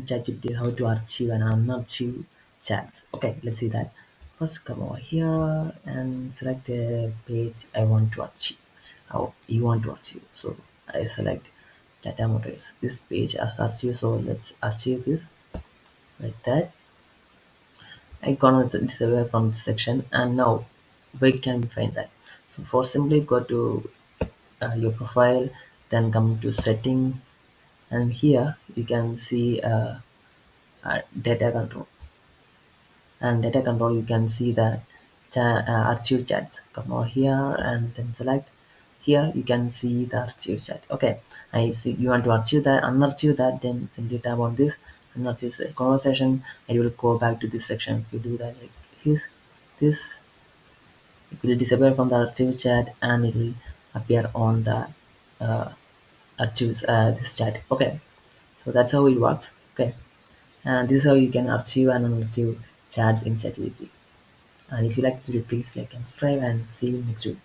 ChatGPT how to archive and unarchive chats. Okay, let's see that. First, come over here and select a page I want to archive. How you want to archive. So I select data motors. This page as archive. So let's archive this like that. I gonna disappear from this section, and now where can we find that? So for simply go to your profile, then come to setting, and here you can see data control. And data control, you can see the archive chats. Come over here and then select. Here you can see the archive chat. Okay, I see you want to archive that, unarchive that, then simply tap on this unarchive conversation, and you will go back to this section. If you do that like this, it will disappear from the archive chat and it will appear on the uh, archives this chat. Okay, so that's how it works. Okay, and this is how you can archive and unarchive chats in ChatGPT. And if you like this video, please like and subscribe, and see you next week.